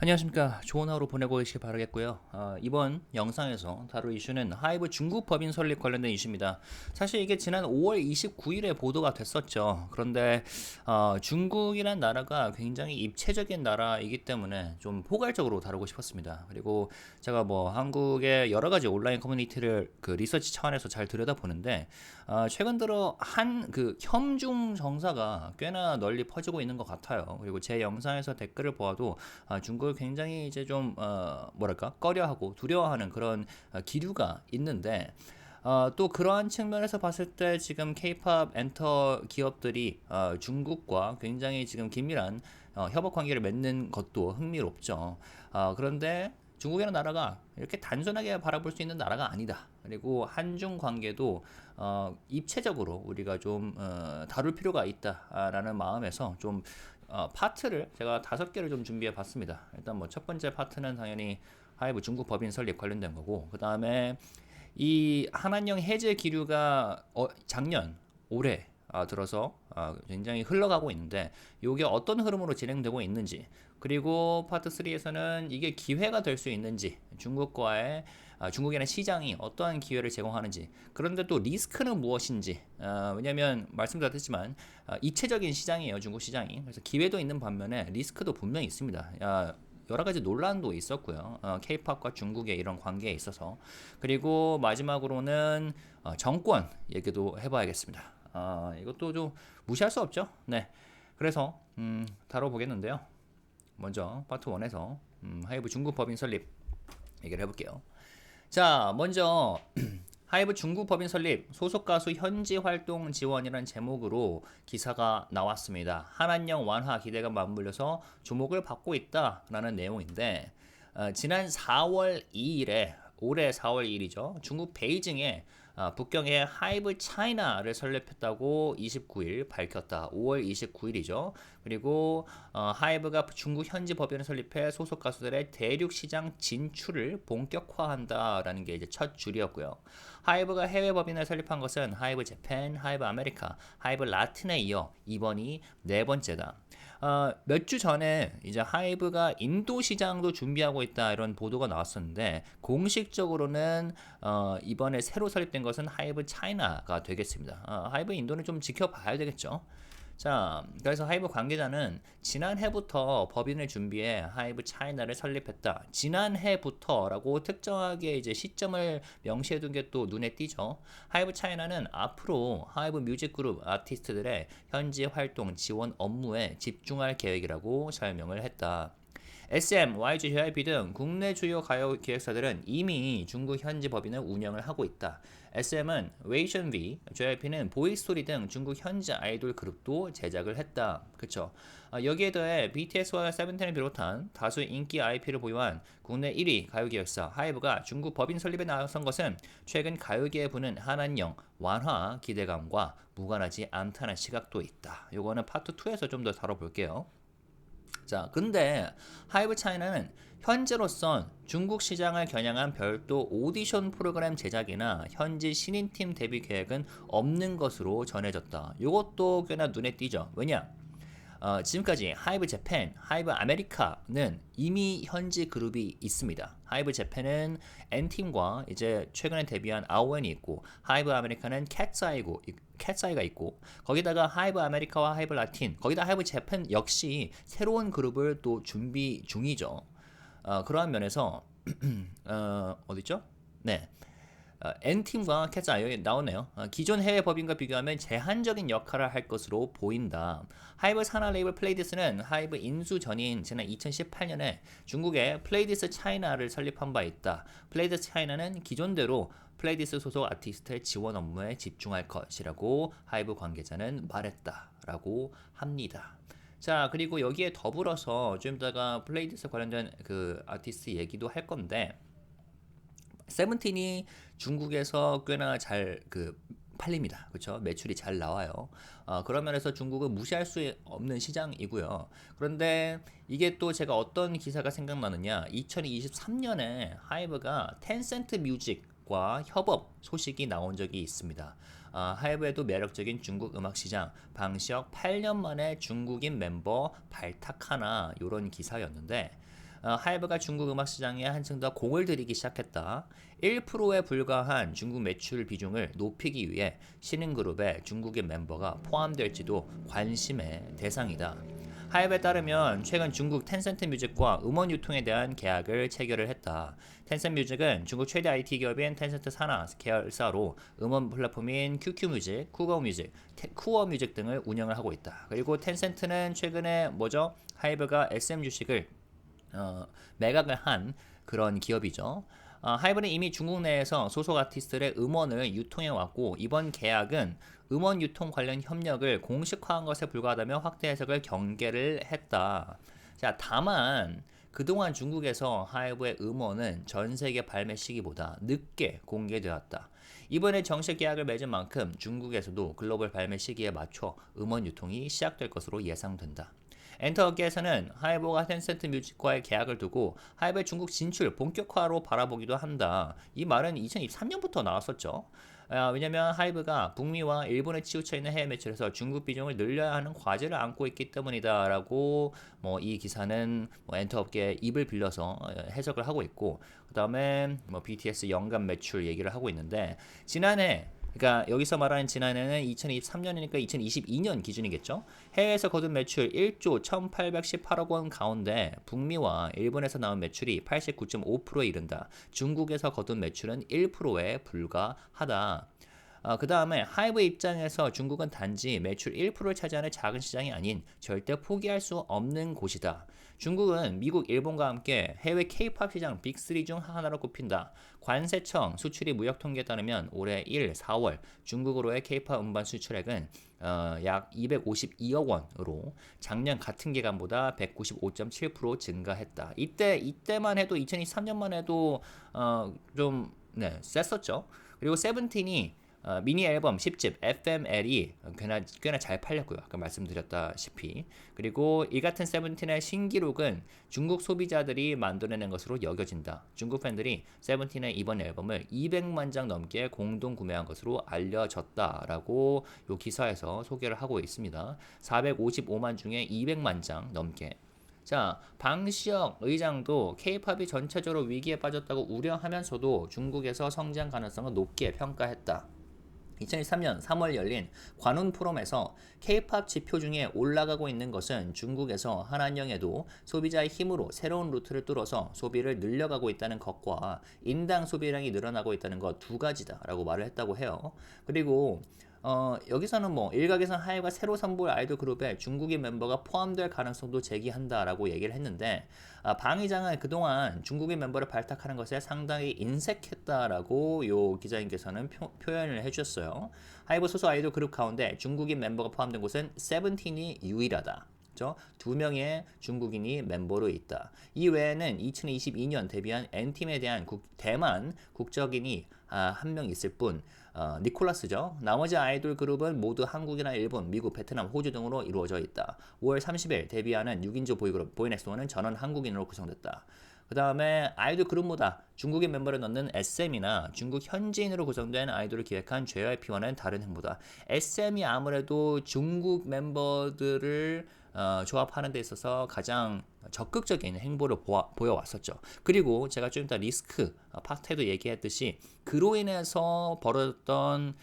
안녕하십니까. 좋은 하루 보내고 계시길 바라겠고요. 이번 영상에서 다룰 이슈는 하이브 중국 법인 설립 관련된 이슈입니다. 사실 이게 지난 5월 29일에 보도가 됐었죠. 그런데 중국이란 나라가 굉장히 입체적인 나라이기 때문에 좀 포괄적으로 다루고 싶었습니다. 그리고 제가 뭐 한국의 여러 가지 온라인 커뮤니티를 그 리서치 차원에서 잘 들여다보는데 최근 들어 한 그 혐중 정사가 꽤나 널리 퍼지고 있는 것 같아요. 그리고 제 영상에서 댓글을 보아도 중국을 굉장히 이제 좀 뭐랄까 꺼려하고 두려워하는 그런 기류가 있는데 또 그러한 측면에서 봤을 때 지금 K-팝 엔터 기업들이 중국과 굉장히 지금 긴밀한 협업 관계를 맺는 것도 흥미롭죠. 그런데 중국이라는 나라가 이렇게 단순하게 바라볼 수 있는 나라가 아니다. 그리고 한중 관계도 입체적으로 우리가 좀 다룰 필요가 있다라는 마음에서 좀 파트를 제가 5개를 좀 준비해 봤습니다. 일단 뭐 첫 번째 파트는 당연히 하이브 중국 법인 설립 관련된 거고, 그 다음에 이 한한령 해제 기류가 작년 올해 들어서 굉장히 흘러가고 있는데 이게 어떤 흐름으로 진행되고 있는지, 그리고 파트 3에서는 이게 기회가 될 수 있는지, 중국과의 중국이라는 시장이 어떠한 기회를 제공하는지, 그런데 또 리스크는 무엇인지, 왜냐하면 말씀드렸지만 입체적인 시장이에요, 중국 시장이. 그래서 기회도 있는 반면에 리스크도 분명히 있습니다. 여러 가지 논란도 있었고요. K-팝과 중국의 이런 관계에 있어서. 그리고 마지막으로는 정권 얘기도 해봐야겠습니다. 이것도 좀 무시할 수 없죠. 네. 그래서 다뤄보겠는데요. 먼저 파트 1에서 하이브 중국 법인 설립 얘기를 해볼게요. 자, 먼저 하이브 중국 법인 설립 소속 가수 현지 활동 지원이라는 제목으로 기사가 나왔습니다. 한한령 완화 기대가 맞물려서 주목을 받고 있다라는 내용인데 지난 4월 2일에 올해 4월 2일이죠. 중국 베이징에 북경에 하이브 차이나를 설립했다고 29일 밝혔다. 5월 29일이죠. 그리고 하이브가 중국 현지 법인을 설립해 소속 가수들의 대륙 시장 진출을 본격화한다라는 게 이제 첫 줄이었고요. 하이브가 해외 법인을 설립한 것은 하이브 재팬, 하이브 아메리카, 하이브 라틴에 이어 이번이 네 번째다. 몇 주 전에 이제 하이브가 인도 시장도 준비하고 있다 이런 보도가 나왔었는데 공식적으로는 이번에 새로 설립된 것은 하이브 차이나가 되겠습니다. 하이브 인도는 좀 지켜봐야 되겠죠. 자, 그래서 하이브 관계자는 지난해부터 법인을 준비해 하이브 차이나를 설립했다. 지난해부터라고 특정하게 이제 시점을 명시해둔 게 또 눈에 띄죠. 하이브 차이나는 앞으로 하이브 뮤직 그룹 아티스트들의 현지 활동 지원 업무에 집중할 계획이라고 설명을 했다. SM, YG, JYP 등 국내 주요 가요 기획사들은 이미 중국 현지 법인을 운영을 하고 있다. SM은 웨이션 V, JYP는 보이스토리 등 중국 현지 아이돌 그룹도 제작을 했다. 그쵸? 여기에 더해 BTS와 세븐틴을 비롯한 다수 인기 IP를 보유한 국내 1위 가요 기획사 하이브가 중국 법인 설립에 나선 것은 최근 가요계에 부는 한한령 완화 기대감과 무관하지 않다는 시각도 있다. 요거는 파트 2에서 좀 더 다뤄볼게요. 자, 근데 하이브 차이나는 현재로선 중국 시장을 겨냥한 별도 오디션 프로그램 제작이나 현지 신인팀 데뷔 계획은 없는 것으로 전해졌다. 이것도 꽤나 눈에 띄죠. 왜냐? 지금까지 하이브 재팬, 하이브 아메리카는 이미 현지 그룹이 있습니다. 하이브 재팬은 N팀과 이제 최근에 데뷔한 아오엔이 있고, 하이브 아메리카는 캣사이가 있고, 거기다가 하이브 아메리카와 하이브 라틴, 거기다 하이브 재팬 역시 새로운 그룹을 또 준비 중이죠. 그러한 면에서 어디죠? 네. N팀과 캣사 여기 나오네요. 기존 해외 법인과 비교하면 제한적인 역할을 할 것으로 보인다. 하이브 산하 레이블 플레이디스는 하이브 인수 전인 지난 2018년에 중국의 플레이디스 차이나를 설립한 바 있다. 플레이디스 차이나는 기존대로 플레이디스 소속 아티스트의 지원 업무에 집중할 것이라고 하이브 관계자는 말했다라고 합니다. 자, 그리고 여기에 더불어서 좀 이따가 플레이디스 관련된 그 아티스트 얘기도 할 건데, 세븐틴이 중국에서 꽤나 잘 팔립니다. 그렇죠? 매출이 잘 나와요. 그런 면에서 중국은 무시할 수 없는 시장이고요. 그런데 이게 또 제가 어떤 기사가 생각나느냐? 2023년에 하이브가 텐센트 뮤직과 협업 소식이 나온 적이 있습니다. 하이브에도 매력적인 중국 음악 시장, 방시혁 8년 만에 중국인 멤버 발탁하나 이런 기사였는데 하이브가 중국 음악 시장에 한층 더 공을 들이기 시작했다. 1%에 불과한 중국 매출 비중을 높이기 위해 신흥그룹에 중국의 멤버가 포함될지도 관심의 대상이다. 하이브에 따르면 최근 중국 텐센트 뮤직과 음원 유통에 대한 계약을 체결을 했다. 텐센트 뮤직은 중국 최대 IT 기업인 텐센트 산하 계열사로 음원 플랫폼인 QQ 뮤직, 쿠거 뮤직, 쿠어 뮤직 등을 운영을 하고 있다. 그리고 텐센트는 최근에 하이브가 SM 주식을 매각을 한 그런 기업이죠. 하이브는 이미 중국 내에서 소속 아티스트들의 음원을 유통해 왔고 이번 계약은 음원 유통 관련 협력을 공식화한 것에 불과하다며 확대 해석을 경계를 했다. 자, 다만 그동안 중국에서 하이브의 음원은 전 세계 발매 시기보다 늦게 공개되었다. 이번에 정식 계약을 맺은 만큼 중국에서도 글로벌 발매 시기에 맞춰 음원 유통이 시작될 것으로 예상된다. 엔터업계에서는 하이브가 텐센트 뮤직과의 계약을 두고 하이브의 중국 진출 본격화로 바라보기도 한다. 이 말은 2023년부터 나왔었죠. 왜냐면 하이브가 북미와 일본에 치우쳐 있는 해외 매출에서 중국 비중을 늘려야 하는 과제를 안고 있기 때문이다라고 이 기사는 엔터업계의 입을 빌려서 해석을 하고 있고 그 다음에 BTS 연간 매출 얘기를 하고 있는데 지난해 그러니까 여기서 말하는 지난해는 2023년이니까 2022년 기준이겠죠. 해외에서 거둔 매출 1조 1,818억 원 가운데 북미와 일본에서 나온 매출이 89.5%에 이른다. 중국에서 거둔 매출은 1%에 불과하다. 그 다음에 하이브 입장에서 중국은 단지 매출 1%를 차지하는 작은 시장이 아닌 절대 포기할 수 없는 곳이다. 중국은 미국, 일본과 함께 해외 K-팝 시장 빅3 중 하나로 꼽힌다. 관세청 수출입 무역 통계에 따르면 올해 1, 4월 중국으로의 K-팝 음반 수출액은 약 252억 원으로 작년 같은 기간보다 195.7% 증가했다. 이때만 해도 2023년만 해도 셌었죠. 그리고 세븐틴이 미니 앨범 10집 FML이 꽤나 잘 팔렸고요. 아까 말씀드렸다시피. 그리고 이 같은 세븐틴의 신기록은 중국 소비자들이 만들어낸 것으로 여겨진다. 중국 팬들이 세븐틴의 이번 앨범을 200만 장 넘게 공동 구매한 것으로 알려졌다라고 이 기사에서 소개를 하고 있습니다. 455만 중에 200만 장 넘게. 자, 방시혁 의장도 K-팝이 전체적으로 위기에 빠졌다고 우려하면서도 중국에서 성장 가능성을 높게 평가했다. 2023년 3월 열린 관훈 포럼에서 K-팝 지표 중에 올라가고 있는 것은 중국에서 한한령에도 소비자의 힘으로 새로운 루트를 뚫어서 소비를 늘려가고 있다는 것과 인당 소비량이 늘어나고 있다는 것 두 가지다라고 말을 했다고 해요. 그리고 여기서는 일각에서는 하이브가 새로 선보일 아이돌 그룹에 중국인 member가 포함될 가능성도 제기한다라고 얘기를 했는데 방 의장은 그동안 중국인 멤버를 발탁하는 것에 상당히 인색했다라고 요 기자님께서는 표현을 해주셨어요. 하이브 소속 아이돌 그룹 가운데 중국인 멤버가 포함된 곳은 세븐틴이 유일하다. 두 명의 중국인이 멤버로 있다. 이 외에는 2022년 데뷔한 N팀에 대한 대만 국적인이 한 명 있을 뿐 니콜라스죠. 나머지 아이돌 그룹은 모두 한국이나 일본, 미국, 베트남, 호주 등으로 이루어져 있다. 5월 30일 데뷔하는 6인조 보이그룹 보이넥스원은 전원 한국인으로 구성됐다. 그 다음에 아이돌 그룹보다 중국인 멤버를 넣는 SM이나 중국 현지인으로 구성된 아이돌을 기획한 JYP와는 다른 행보다. SM이 아무래도 중국 멤버들을 조합하는 데 있어서 가장 적극적인 행보를 보여왔었죠. 그리고 제가 좀 이따 리스크 파트에도 얘기했듯이 그로 인해서 벌어졌던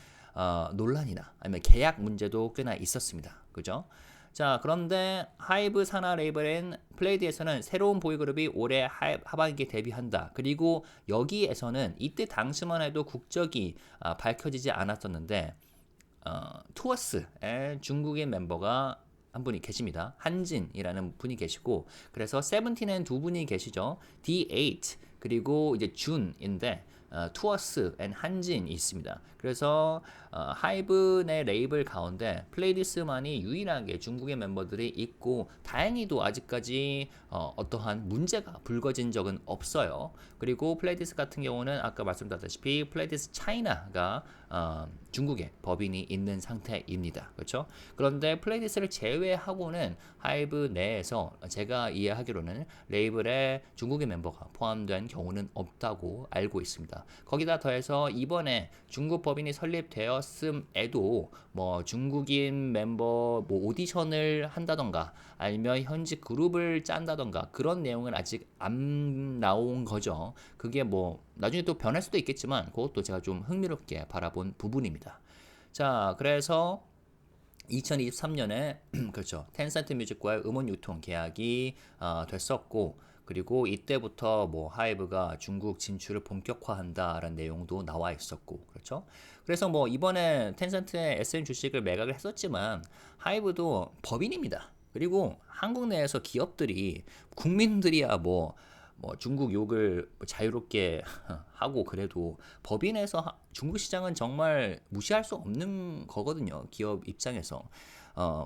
논란이나 아니면 계약 문제도 꽤나 있었습니다. 그죠? 자, 그런데 하이브 산하 레이블인 플레이드에서는 새로운 보이그룹이 올해 하반기에 데뷔한다. 그리고 여기에서는 이때 당시만 해도 국적이 밝혀지지 않았었는데 투어스의 중국인 멤버가 한 분이 계십니다. 한진이라는 분이 계시고 그래서 세븐틴엔 두 분이 계시죠. D8 그리고 이제 준인데 투어스 앤 한진이 있습니다. 그래서 하이브 내 레이블 가운데 플레이디스만이 유일하게 중국의 멤버들이 있고 다행히도 아직까지 어떠한 문제가 불거진 적은 없어요. 그리고 플레이디스 같은 경우는 아까 말씀드렸다시피 플레이디스 차이나가 중국에 법인이 있는 상태입니다. 그렇죠? 그런데 플레이디스를 제외하고는 하이브 내에서 제가 이해하기로는 레이블에 중국의 멤버가 포함된 경우는 없다고 알고 있습니다. 거기다 더해서 이번에 중국 법인이 설립되었음에도 뭐 중국인 멤버 뭐 오디션을 한다던가 아니면 현지 그룹을 짠다던가 그런 내용은 아직 안 나온 거죠. 그게 뭐 나중에 또 변할 수도 있겠지만 그것도 제가 좀 흥미롭게 바라본 부분입니다. 자, 그래서 2023년에 그렇죠. 텐센트 뮤직과의 음원 유통 계약이 됐었고, 그리고 이때부터 뭐 하이브가 중국 진출을 본격화한다라는 내용도 나와 있었고, 그렇죠. 그래서 뭐 이번에 텐센트의 SM 주식을 매각을 했었지만 하이브도 법인입니다. 그리고 한국 내에서 기업들이 국민들이야 뭐 중국 욕을 자유롭게 하고 그래도 법인에서 중국 시장은 정말 무시할 수 없는 거거든요. 기업 입장에서.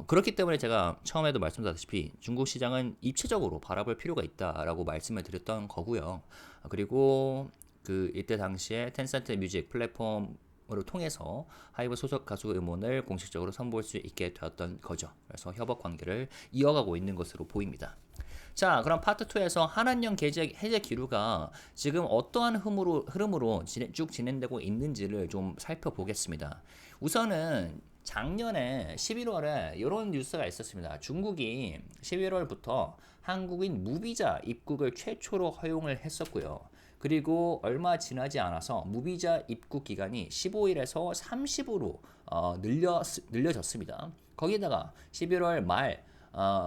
그렇기 때문에 제가 처음에도 말씀드렸다시피 중국 시장은 입체적으로 바라볼 필요가 있다라고 말씀을 드렸던 거고요. 그리고 그 이때 당시에 텐센트 뮤직 플랫폼으로 통해서 하이브 소속 가수 음원을 공식적으로 선보일 수 있게 되었던 거죠. 그래서 협업 관계를 이어가고 있는 것으로 보입니다. 자, 그럼 파트 2에서 한한령 해제 기류가 지금 어떠한 흐름으로 쭉 진행되고 있는지를 좀 살펴보겠습니다. 우선은 작년에 11월에 이런 뉴스가 있었습니다. 중국이 11월부터 한국인 무비자 입국을 최초로 허용을 했었고요. 그리고 얼마 지나지 않아서 무비자 입국 기간이 15일에서 30으로 늘려졌습니다. 거기다가 11월 말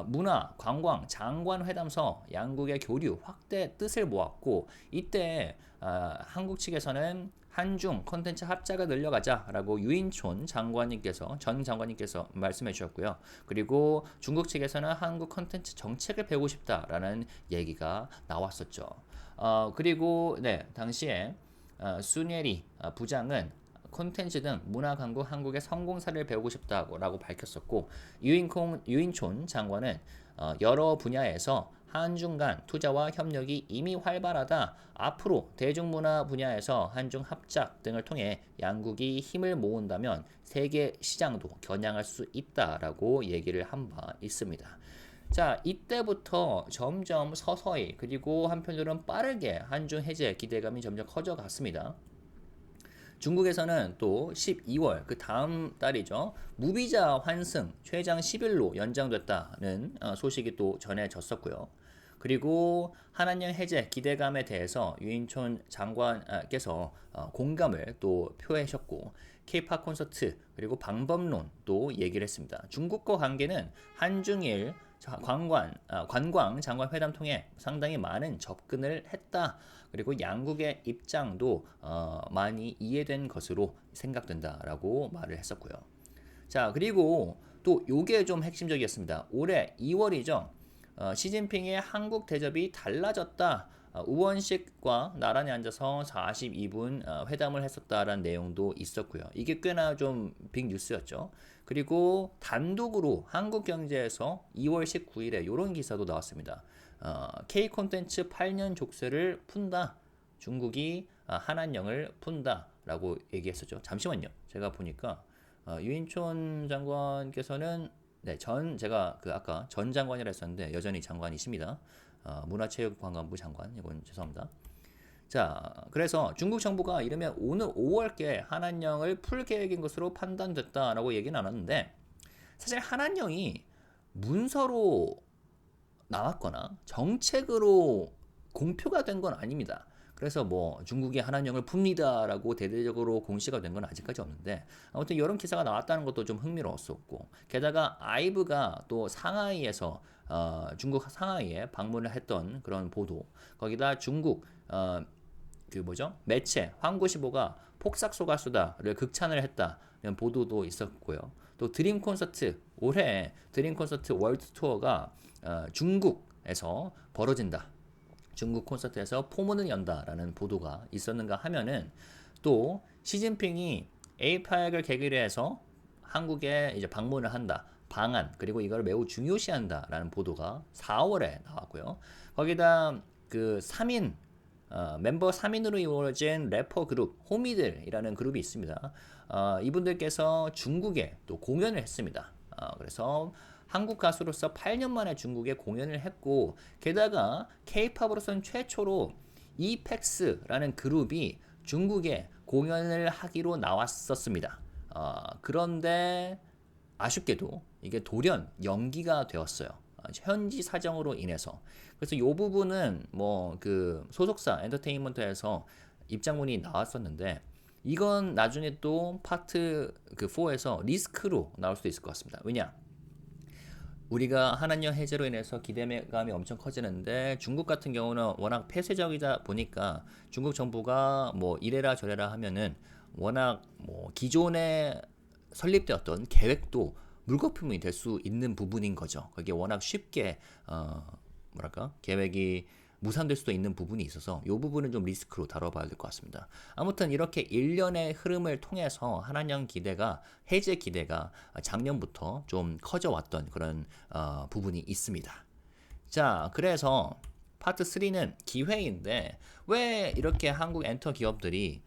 문화, 관광, 장관 회담서 양국의 교류 확대 뜻을 모았고 이때 한국 측에서는 한중 콘텐츠 합작을 늘려가자라고 유인촌 전 장관님께서 말씀해 주셨고요. 그리고 중국 측에서는 한국 콘텐츠 정책을 배우고 싶다라는 얘기가 나왔었죠. 그리고 네, 당시에 수예리 부장은 콘텐츠 등 문화 강국 한국의 성공사를 배우고 싶다고 밝혔었고 유인촌 장관은 여러 분야에서 한중 간 투자와 협력이 이미 활발하다. 앞으로 대중문화 분야에서 한중 합작 등을 통해 양국이 힘을 모은다면 세계 시장도 겨냥할 수 있다라고 얘기를 한 바 있습니다. 자, 이때부터 점점 서서히 그리고 한편으로는 빠르게 한중 해제 기대감이 점점 커져갔습니다. 중국에서는 또 12월 그 다음 달이죠. 무비자 환승 최장 10일로 연장됐다는 소식이 또 전해졌었고요. 그리고 한한령 해제 기대감에 대해서 유인촌 장관께서 공감을 또 표하셨고 K-팝 콘서트 그리고 방법론도 얘기를 했습니다. 중국과 관계는 한중일 관광 장관 회담 통해 상당히 많은 접근을 했다. 그리고 양국의 입장도 많이 이해된 것으로 생각된다라고 말을 했었고요. 자, 그리고 또 요게 좀 핵심적이었습니다. 올해 2월이죠. 시진핑의 한국 대접이 달라졌다. 우원식과 나란히 앉아서 42분 회담을 했었다라는 내용도 있었고요. 이게 꽤나 좀 빅 뉴스였죠. 그리고 단독으로 한국경제에서 2월 19일에 이런 기사도 나왔습니다. K 콘텐츠 8년 족쇄를 푼다. 중국이 한한령을 푼다라고 얘기했었죠. 잠시만요. 제가 보니까 유인촌 장관께서는 네, 제가 아까 전 장관이라 했었는데 여전히 장관이십니다. 문화체육관광부 장관, 이건 죄송합니다. 자, 그래서 중국 정부가 이르면 오늘 5월께 한한령을 풀 계획인 것으로 판단됐다라고 얘기는 나눴는데 사실 한한령이 문서로 나왔거나 정책으로 공표가 된 건 아닙니다. 그래서 뭐 중국이 한한령을 풉니다라고 대대적으로 공시가 된 건 아직까지 없는데 아무튼 이런 기사가 나왔다는 것도 좀 흥미로웠었고 게다가 아이브가 또 상하이에서 중국 상하이에 방문을 했던 그런 보도 거기다 중국 매체 황구시보가 폭삭소 가수다를 극찬을 했다는 보도도 있었고요. 또 드림 콘서트 올해 드림 콘서트 월드 투어가 중국에서 벌어진다. 중국 콘서트에서 포문을 연다라는 보도가 있었는가 하면은 또 시진핑이 에이파엑을 계기로 해서 한국에 이제 방문을 한다. 방한 그리고 이걸 매우 중요시한다라는 보도가 4월에 나왔고요. 거기다 그 3인 멤버 3인으로 이루어진 래퍼 그룹 호미들이라는 그룹이 있습니다. 이분들께서 중국에 또 공연을 했습니다. 그래서 한국 가수로서 8년 만에 중국에 공연을 했고 게다가 K-팝으로서는 최초로 이펙스라는 그룹이 중국에 공연을 하기로 나왔었습니다. 그런데 아쉽게도 이게 돌연 연기가 되었어요. 현지 사정으로 인해서. 그래서 이 부분은 뭐 그 소속사 엔터테인먼트에서 입장문이 나왔었는데 이건 나중에 또 파트 그 4에서 리스크로 나올 수도 있을 것 같습니다. 왜냐? 우리가 한한령 해제로 인해서 기대감이 엄청 커지는데 중국 같은 경우는 워낙 폐쇄적이다 보니까 중국 정부가 뭐 이래라 저래라 하면은 워낙 뭐 기존에 설립되었던 계획도 물거품이 될 수 있는 부분인 거죠. 그게 워낙 쉽게 뭐랄까 계획이 무산될 수도 있는 부분이 있어서 이 부분은 좀 리스크로 다뤄봐야 될 것 같습니다. 아무튼 이렇게 일련의 흐름을 통해서 한한령 기대가 해제 기대가 작년부터 좀 커져왔던 그런 부분이 있습니다. 자, 그래서 파트 3는 기회인데 왜 이렇게 한국 엔터 기업들이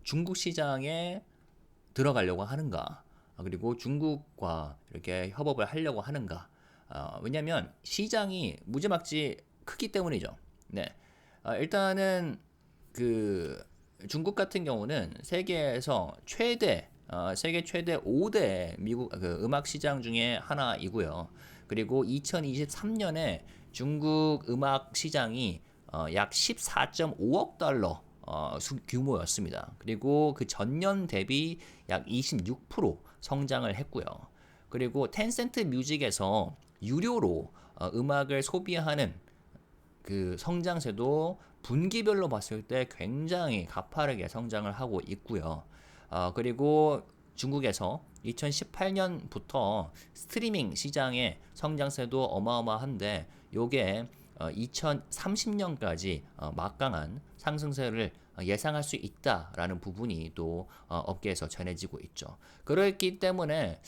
중국 시장에 들어가려고 하는가? 그리고 중국과 이렇게 협업을 하려고 하는가? 왜냐하면 시장이 무지막지 크기 때문이죠. 네, 일단은 그 중국 같은 경우는 세계에서 세계 최대 5대 미국 그 음악 시장 중에 하나이고요. 그리고 2023년에 중국 음악 시장이 약 14.5억 달러 규모였습니다. 그리고 그 전년 대비 약 26% 성장을 했고요. 그리고 텐센트 뮤직에서 유료로 음악을 소비하는 그 성장세도 분기별로 봤을 때 굉장히 가파르게 성장을 하고 있고요. 그리고 중국에서 2018년부터 스트리밍 시장의 성장세도 어마어마한데 요게 2030년까지 막강한 상승세를 예상할 수 있다라는 부분이 또 업계에서 전해지고 있죠. 그렇기 때문에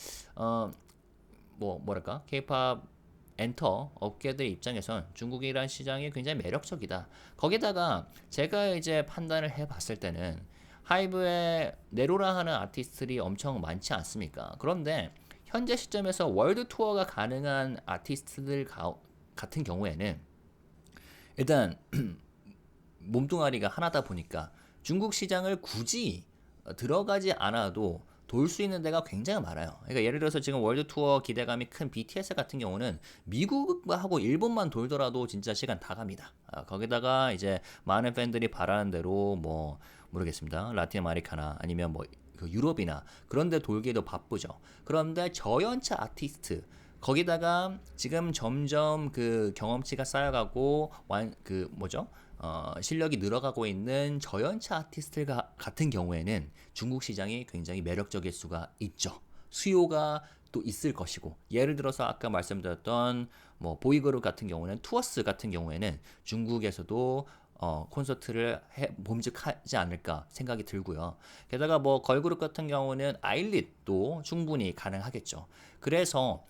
뭐랄까 K-팝 엔터 업계들 입장에선 중국이란 시장이 굉장히 매력적이다. 거기다가 제가 이제 판단을 해봤을 때는 하이브에 네로라 하는 아티스트들이 엄청 많지 않습니까? 그런데 현재 시점에서 월드 투어가 가능한 아티스트들 같은 경우에는 일단 몸뚱아리가 하나다 보니까 중국 시장을 굳이 들어가지 않아도 돌 수 있는 데가 굉장히 많아요. 그러니까 예를 들어서 지금 월드 투어 기대감이 큰 BTS 같은 경우는 미국하고 일본만 돌더라도 진짜 시간 다 갑니다. 거기다가 이제 많은 팬들이 바라는 대로 뭐 모르겠습니다. 라틴 아메리카나 아니면 그 유럽이나 그런 데 돌기도 바쁘죠. 그런데 저연차 아티스트 거기다가 지금 점점 그 경험치가 쌓여가고 그 뭐죠? 실력이 늘어가고 있는 저연차 아티스트 같은 경우에는 중국 시장이 굉장히 매력적일 수가 있죠. 수요가 또 있을 것이고 예를 들어서 아까 말씀드렸던 뭐 보이그룹 같은 경우는 투어스 같은 경우에는 중국에서도 콘서트를 몸직하지 않을까 생각이 들고요. 게다가 뭐 걸그룹 같은 경우는 아일릿도 충분히 가능하겠죠. 그래서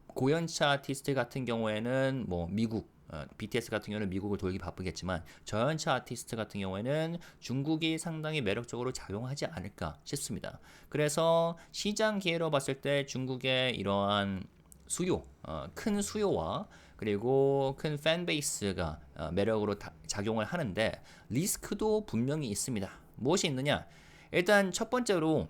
고연차 아티스트 같은 경우에는 뭐 미국 BTS 같은 경우는 미국을 돌기 바쁘겠지만 저연차 아티스트 같은 경우에는 중국이 상당히 매력적으로 작용하지 않을까 싶습니다. 그래서 시장 기회로 봤을 때 중국의 이러한 큰 수요와 그리고 큰 팬베이스가 매력으로 작용을 하는데 리스크도 분명히 있습니다. 무엇이 있느냐? 일단 첫 번째로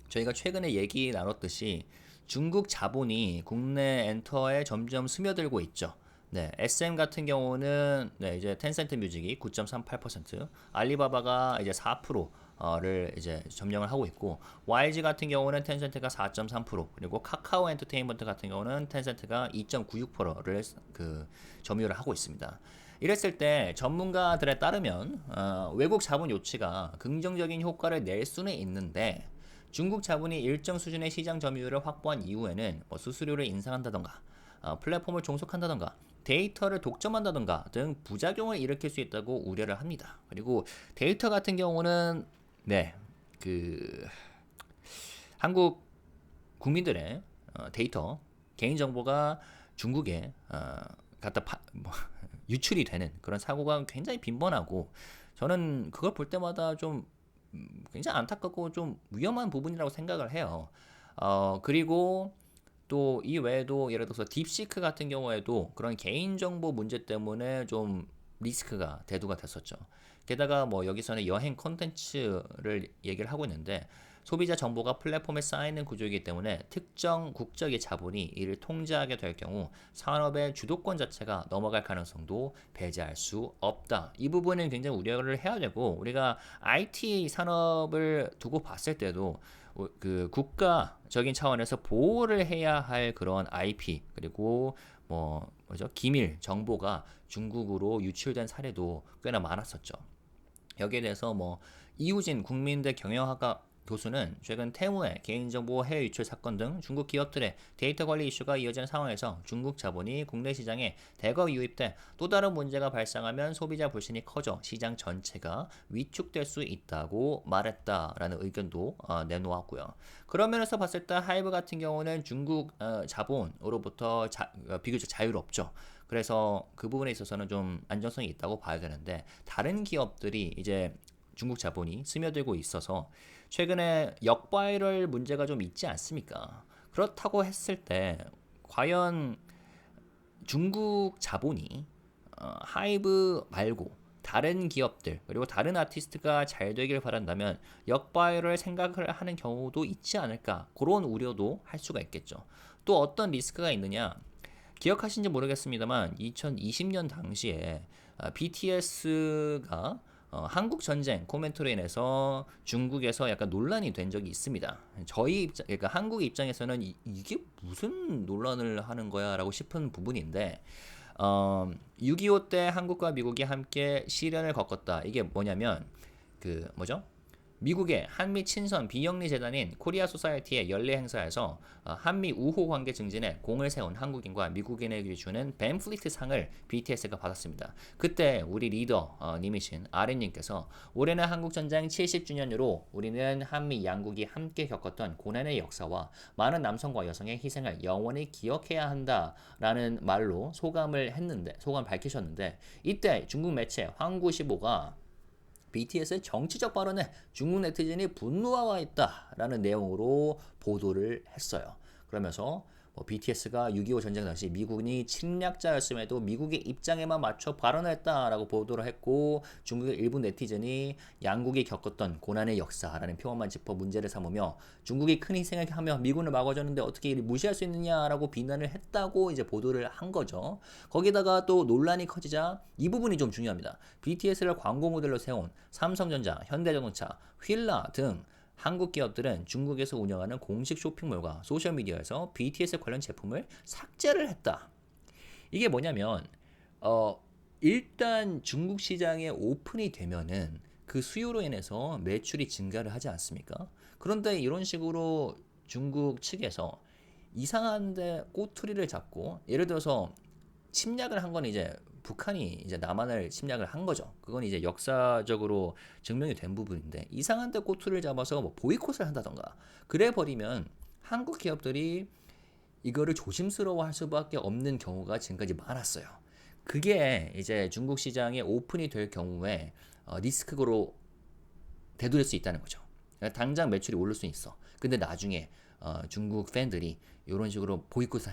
저희가 최근에 얘기 나눴듯이 중국 자본이 국내 엔터에 점점 스며들고 있죠. 네, SM 같은 경우는 네, 이제 텐센트 뮤직이 9.38%, 알리바바가 이제 4%를 이제 점령을 하고 있고 YG 같은 경우는 텐센트가 4.3%, 그리고 카카오 엔터테인먼트 같은 경우는 텐센트가 2.96%를 그 점유를 하고 있습니다. 이랬을 때 전문가들에 따르면 외국 자본 요치가 긍정적인 효과를 낼 수는 있는데 중국 자본이 일정 수준의 시장 점유율을 확보한 이후에는 뭐 수수료를 인상한다던가 플랫폼을 종속한다던가 데이터를 독점한다던가 등 부작용을 일으킬 수 있다고 우려를 합니다. 그리고 데이터 같은 경우는 네, 그 한국 국민들의 데이터 개인정보가 중국에 유출이 되는 그런 사고가 굉장히 빈번하고 저는 그걸 볼 때마다 좀 굉장히 안타깝고 좀 위험한 부분이라고 생각을 해요. 그리고 또 이 외에도 예를 들어서 딥시크 같은 경우에도 그런 개인정보 문제 때문에 좀 리스크가 대두가 됐었죠. 게다가 뭐 여기서는 여행 콘텐츠를 얘기를 하고 있는데 소비자 정보가 플랫폼에 쌓이는 구조이기 때문에 특정 국적의 자본이 이를 통제하게 될 경우 산업의 주도권 자체가 넘어갈 가능성도 배제할 수 없다. 이 부분은 굉장히 우려를 해야 되고 우리가 IT 산업을 두고 봤을 때도 그 국가적인 차원에서 보호를 해야 할 그런 IP 그리고 뭐 뭐죠? 기밀 정보가 중국으로 유출된 사례도 꽤나 많았었죠. 여기에 대해서 뭐 이우진 국민대 경영학과 교수는 최근 테무의 개인정보 해외 유출 사건 등 중국 기업들의 데이터 관리 이슈가 이어지는 상황에서 중국 자본이 국내 시장에 대거 유입돼 또 다른 문제가 발생하면 소비자 불신이 커져 시장 전체가 위축될 수 있다고 말했다라는 의견도 내놓았고요. 그런 면에서 봤을 때 하이브 같은 경우는 중국 자본으로부터 비교적 자유롭죠. 그래서 그 부분에 있어서는 좀 안정성이 있다고 봐야 되는데 다른 기업들이 이제 중국 자본이 스며들고 있어서 최근에 역바이럴 문제가 좀 있지 않습니까? 그렇다고 했을 때 과연 중국 자본이 하이브 말고 다른 기업들 그리고 다른 아티스트가 잘 되길 바란다면 역바이럴 생각을 하는 경우도 있지 않을까 그런 우려도 할 수가 있겠죠. 또 어떤 리스크가 있느냐 기억하신지 모르겠습니다만 2020년 당시에 BTS가 한국 전쟁 코멘트로 인해서 중국에서 약간 논란이 된 적이 있습니다. 저희 입장, 그러니까 한국 입장에서는 이게 무슨 논란을 하는 거야라고 싶은 부분인데 6.25 때 한국과 미국이 함께 시련을 겪었다. 이게 뭐냐면 그 뭐죠? 미국의 한미 친선 비영리 재단인 코리아 소사이어티의 연례 행사에서 한미 우호 관계 증진에 공을 세운 한국인과 미국인에게 주는 벤플리트 상을 BTS가 받았습니다. 그때 우리 리더 님이신 아렌님께서 올해는 한국전쟁 70주년으로 우리는 한미 양국이 함께 겪었던 고난의 역사와 많은 남성과 여성의 희생을 영원히 기억해야 한다라는 말로 소감을 밝히셨는데 이때 중국 매체 황구15가 BTS의 정치적 발언에 중국 네티즌이 분노하고 있다라는 내용으로 보도를 했어요. 그러면서 BTS가 6.25 전쟁 당시 미군이 침략자였음에도 미국의 입장에만 맞춰 발언을 했다라고 보도를 했고 중국의 일부 네티즌이 양국이 겪었던 고난의 역사라는 표현만 짚어 문제를 삼으며 중국이 큰 희생을 하며 미군을 막아줬는데 어떻게 이를 무시할 수 있느냐라고 비난을 했다고 이제 보도를 한 거죠. 거기다가 또 논란이 커지자 이 부분이 좀 중요합니다. BTS를 광고 모델로 세운 삼성전자, 현대자동차, 휠라 등 한국 기업들은 중국에서 운영하는 공식 쇼핑몰과 소셜미디어에서 BTS 관련 제품을 삭제를 했다. 이게 뭐냐면 일단 중국 시장에 오픈이 되면은 그 수요로 인해서 매출이 증가를 하지 않습니까? 그런데 이런 식으로 중국 측에서 이상한데 꼬투리를 잡고 예를 들어서 침략을 한 건 이제 북한이 이제 남한을 침략을 한 거죠. 그건 이제 역사적으로 증명이 된 부분인데 이상한 데 꼬투리를 잡아서 뭐 보이콧을 한다던가 그래 버리면 한국 기업들이 이거를 조심스러워할 수밖에 없는 경우가 지금까지 많았어요. 그게 이제 중국 시장에 오픈이 될 경우에 리스크로 되돌릴 수 있다는 거죠. 그러니까 당장 매출이 오를 수 있어. 근데 나중에 중국 팬들이 이런 식으로 보이콧을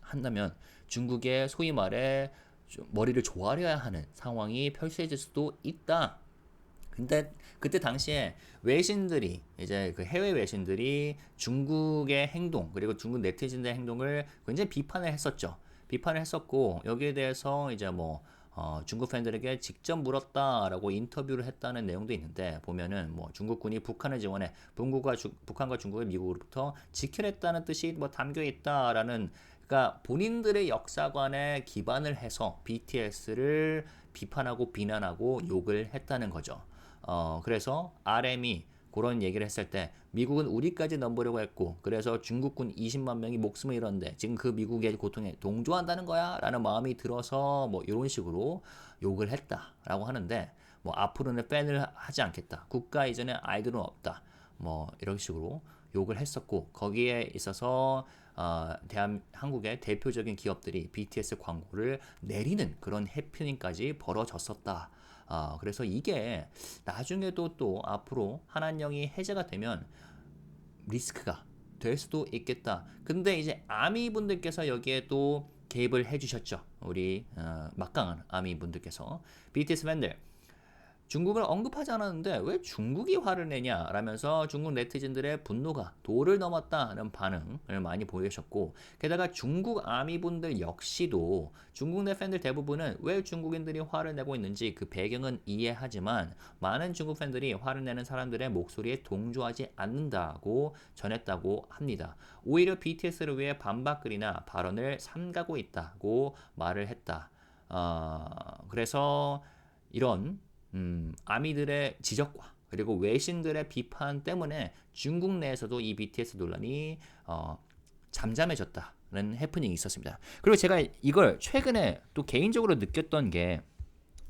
한다면 중국의 소위 말해 머리를 조아려야 하는 상황이 펼쳐질 수도 있다. 근데 그때 당시에 외신들이 이제 그 해외 외신들이 중국의 행동 그리고 중국 네티즌의 행동을 굉장히 비판을 했었죠. 비판을 했었고 여기에 대해서 이제 뭐 중국 팬들에게 직접 물었다라고 인터뷰를 했다는 내용도 있는데 보면은 뭐 중국군이 북한을 지원해 북한과 중국을 미국으로부터 지켜냈다는 뜻이 뭐 담겨 있다라는 그러니까 본인들의 역사관에 기반을 해서 BTS를 비판하고 비난하고 욕을 했다는 거죠. 그래서 RM이 그런 얘기를 했을 때 미국은 우리까지 넘보려고 했고 그래서 중국군 20만 명이 목숨을 잃었는데 지금 그 미국의 고통에 동조한다는 거야 라는 마음이 들어서 뭐 이런 식으로 욕을 했다라고 하는데 뭐 앞으로는 팬을 하지 않겠다 국가 이전에 아이돌은 없다 뭐 이런 식으로 욕을 했었고 거기에 있어서 한국의 대표적인 기업들이 BTS 광고를 내리는 그런 해프닝까지 벌어졌었다. 그래서 이게 나중에도 또 앞으로 한한령이 해제가 되면 리스크가 될 수도 있겠다. 근데 이제 아미 분들께서 여기에 또 개입을 해주셨죠. 우리 막강한 아미 분들께서. BTS 팬들 중국을 언급하지 않았는데 왜 중국이 화를 내냐라면서 중국 네티즌들의 분노가 도를 넘었다는 반응을 많이 보이셨고, 게다가 중국 아미분들 역시도 중국 내 팬들 대부분은 왜 중국인들이 화를 내고 있는지 그 배경은 이해하지만 많은 중국 팬들이 화를 내는 사람들의 목소리에 동조하지 않는다고 전했다고 합니다. 오히려 BTS를 위해 반박글이나 발언을 삼가고 있다고 말을 했다. 그래서 이런 아미들의 지적과 그리고 외신들의 비판 때문에 중국 내에서도 이 BTS 논란이 잠잠해졌다는 해프닝이 있었습니다. 그리고 제가 이걸 최근에 또 개인적으로 느꼈던 게,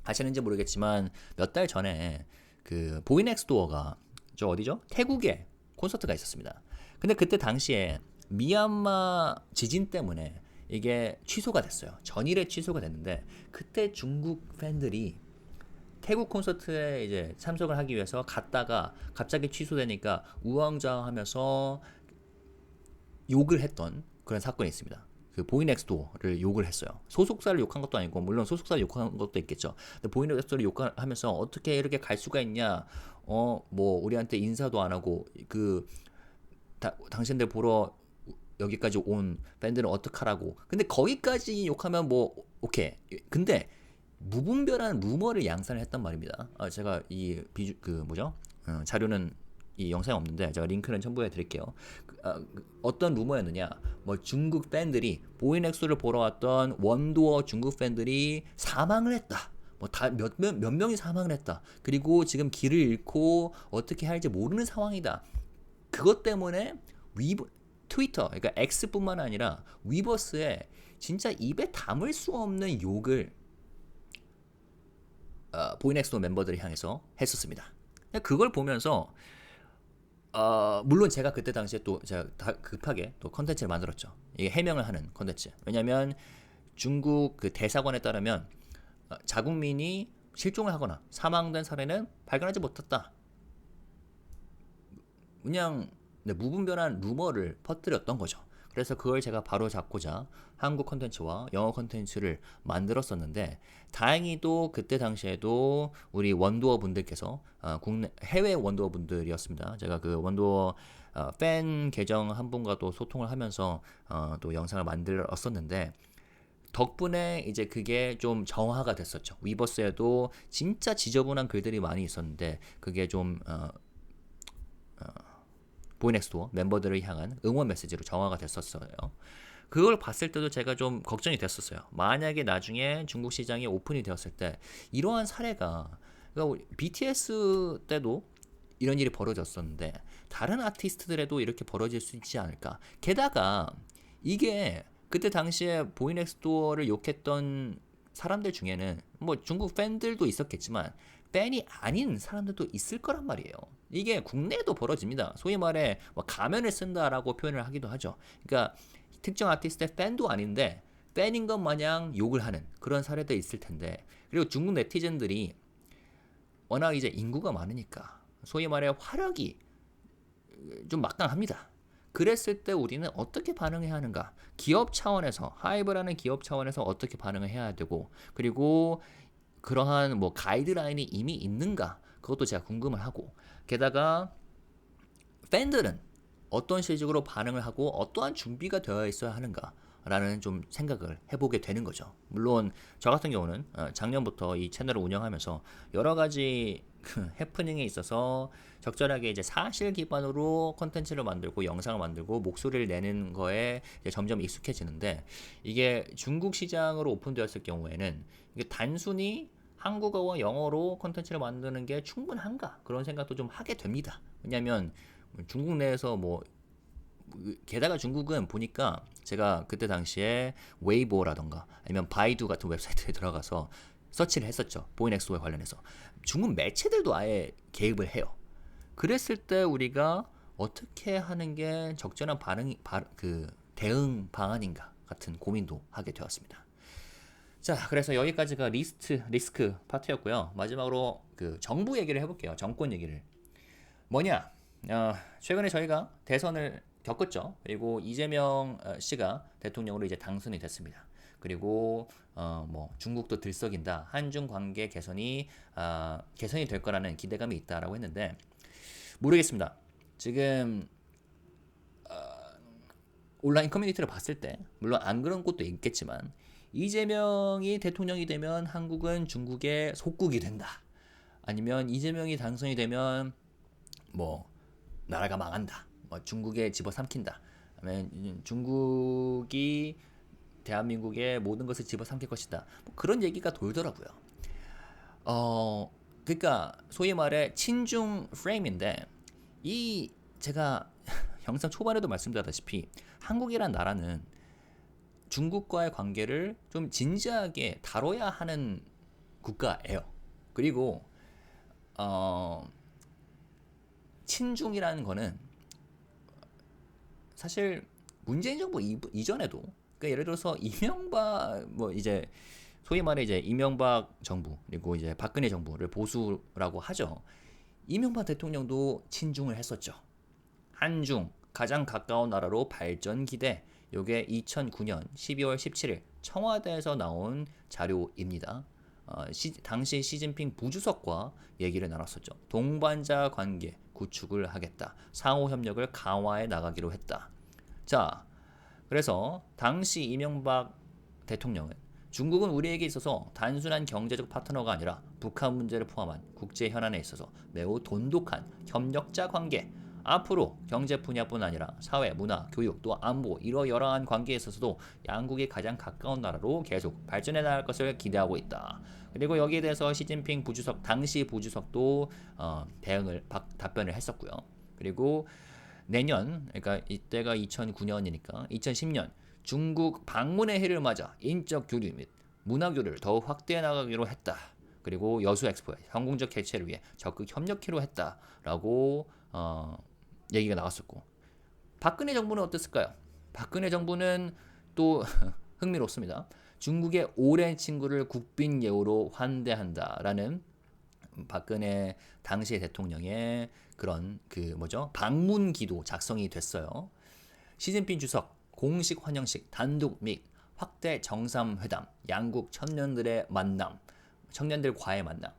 아시는지 모르겠지만 몇 달 전에 그 보이넥스도어가 저 어디죠? 태국에 콘서트가 있었습니다. 근데 그때 당시에 미얀마 지진 때문에 이게 취소가 됐어요. 전일에 취소가 됐는데, 그때 중국 팬들이 태국 콘서트에 이제 참석을 하기 위해서 갔다가 갑자기 취소되니까 우왕좌왕하면서 욕을 했던 그런 사건이 있습니다. 그 보이넥스도어를 욕을 했어요. 소속사를 욕한 것도 아니고, 물론 소속사를 욕한 것도 있겠죠. 근데 보이넥스도어를 욕하면서 어떻게 이렇게 갈 수가 있냐, 뭐 우리한테 인사도 안 하고 당신들 보러 여기까지 온 밴드는 어떡하라고. 근데 거기까지 욕하면 뭐 오케이. 근데 무분별한 루머를 양산을 했단 말입니다. 제가 이 자료는 이 영상에 없는데 제가 링크는 첨부해 드릴게요. 어떤 루머였느냐? 뭐 중국 팬들이 보이넥스를 보러 왔던 원도어 중국 팬들이 사망을 했다. 뭐 다 몇 명이 사망을 했다. 그리고 지금 길을 잃고 어떻게 할지 모르는 상황이다. 그것 때문에 트위터, 그러니까 X뿐만 아니라 위버스에 진짜 입에 담을 수 없는 욕을 보이넥스도 멤버들을 향해서 했었습니다. 그걸 보면서 물론 제가 그때 당시에 또 제가 급하게 또 컨텐츠를 만들었죠. 이게 해명을 하는 컨텐츠. 왜냐하면 중국 그 대사관에 따르면 자국민이 실종을 하거나 사망된 사례는 발견하지 못했다. 그냥 무분별한 루머를 퍼뜨렸던 거죠. 그래서 그걸 제가 바로 잡고자 한국 컨텐츠와 영어 컨텐츠를 만들었었는데, 다행히도 그때 당시에도 우리 원도어 분들께서 국내 해외 원도어 분들이었습니다. 제가 그 원도어 팬 계정 한 분과도 소통을 하면서 또 영상을 만들었었는데, 덕분에 이제 그게 좀 정화가 됐었죠. 위버스에도 진짜 지저분한 글들이 많이 있었는데 그게 좀 보이넥스토어 멤버들을 향한 응원 메시지로 정화가 됐었어요. 그걸 봤을 때도 제가 좀 걱정이 됐었어요. 만약에 나중에 중국 시장이 오픈이 되었을 때 이러한 사례가, 그러니까 BTS 때도 이런 일이 벌어졌었는데 다른 아티스트들에도 이렇게 벌어질 수 있지 않을까. 게다가 이게 그때 당시에 보이넥스토어를 욕했던 사람들 중에는 뭐 중국 팬들도 있었겠지만 팬이 아닌 사람들도 있을 거란 말이에요. 이게 국내에도 벌어집니다. 소위 말해 뭐 가면을 쓴다라고 표현을 하기도 하죠. 그러니까 특정 아티스트의 팬도 아닌데 팬인 것 마냥 욕을 하는 그런 사례도 있을 텐데, 그리고 중국 네티즌들이 워낙 이제 인구가 많으니까 소위 말해 화력이 좀 막강합니다. 그랬을 때 우리는 어떻게 반응해야 하는가? 기업 차원에서, 하이브라는 기업 차원에서 어떻게 반응을 해야 되고, 그리고 그러한 뭐 가이드라인이 이미 있는가? 그것도 제가 궁금을 하고, 게다가 팬들은 어떤 식으로 반응을 하고 어떠한 준비가 되어 있어야 하는가? 라는 좀 생각을 해보게 되는 거죠. 물론 저 같은 경우는 작년부터 이 채널을 운영하면서 여러 가지 해프닝에 있어서 적절하게 이제 사실 기반으로 컨텐츠를 만들고 영상을 만들고 목소리를 내는 거에 이제 점점 익숙해지는데, 이게 중국 시장으로 오픈되었을 경우에는 이게 단순히 한국어와 영어로 컨텐츠를 만드는 게 충분한가? 그런 생각도 좀 하게 됩니다. 왜냐하면 중국 내에서 뭐 게다가 중국은 보니까 제가 그때 당시에 웨이보라던가 아니면 바이두 같은 웹사이트에 들어가서 서치를 했었죠. 보이넥스와 관련해서 중국 매체들도 아예 개입을 해요. 그랬을 때 우리가 어떻게 하는 게 적절한 대응 방안인가 같은 고민도 하게 되었습니다. 자, 그래서 여기까지가 리스크 파트였고요. 마지막으로 그 정부 얘기를 해볼게요. 정권 얘기를. 뭐냐? 최근에 저희가 대선을 겪었죠. 그리고 이재명 씨가 대통령으로 이제 당선이 됐습니다. 그리고 뭐 중국도 들썩인다. 한중 관계 개선이 될 거라는 기대감이 있다라고 했는데 모르겠습니다. 지금 온라인 커뮤니티를 봤을 때 물론 안 그런 곳도 있겠지만 이재명이 대통령이 되면 한국은 중국의 속국이 된다. 아니면 이재명이 당선이 되면 뭐 나라가 망한다. 뭐 중국에 집어삼킨다. 아니면 중국이 대한민국의 모든 것을 집어삼킬 것이다. 뭐 그런 얘기가 돌더라고요. 그러니까 소위 말해 친중 프레임인데 이 제가 영상 초반에도 말씀드렸다시피 한국이란 나라는 중국과의 관계를 좀 진지하게 다뤄야 하는 국가예요. 그리고 친중이라는 거는 사실 문재인 정부 이전에도 그러니까 예를 들어서 이명박 뭐 이제 소위 말해 이제 이명박 정부 그리고 이제 박근혜 정부를 보수라고 하죠. 이명박 대통령도 친중을 했었죠. 한중 가장 가까운 나라로 발전 기대. 요게 2009년 12월 17일 청와대에서 나온 자료입니다. 당시 시진핑 부주석과 얘기를 나눴었죠. 동반자 관계 구축을 하겠다. 상호 협력을 강화해 나가기로 했다. 자, 그래서 당시 이명박 대통령은 중국은 우리에게 있어서 단순한 경제적 파트너가 아니라 북한 문제를 포함한 국제 현안에 있어서 매우 돈독한 협력자 관계. 앞으로 경제 분야뿐 아니라 사회, 문화, 교육, 또 안보 이러여러한 관계에 있어서도 양국이 가장 가까운 나라로 계속 발전해 나갈 것을 기대하고 있다. 그리고 여기에 대해서 시진핑 부주석 당시 부주석도 답변을 했었고요. 그리고 내년 그러니까 이때가 2009년이니까 2010년 중국 방문의 해를 맞아 인적 교류 및 문화 교류를 더욱 확대해 나가기로 했다. 그리고 여수 엑스포의 성공적 개최를 위해 적극 협력하기로 했다라고 얘기가 나왔었고 박근혜 정부는 어땠을까요? 박근혜 정부는 또 흥미롭습니다. 중국의 오랜 친구를 국빈 예우로 환대한다라는 박근혜 당시 대통령의 그런 방문기도 작성이 됐어요. 시진핑 주석 공식 환영식 단독 및 확대 정상회담, 양국 청년들과의 만남,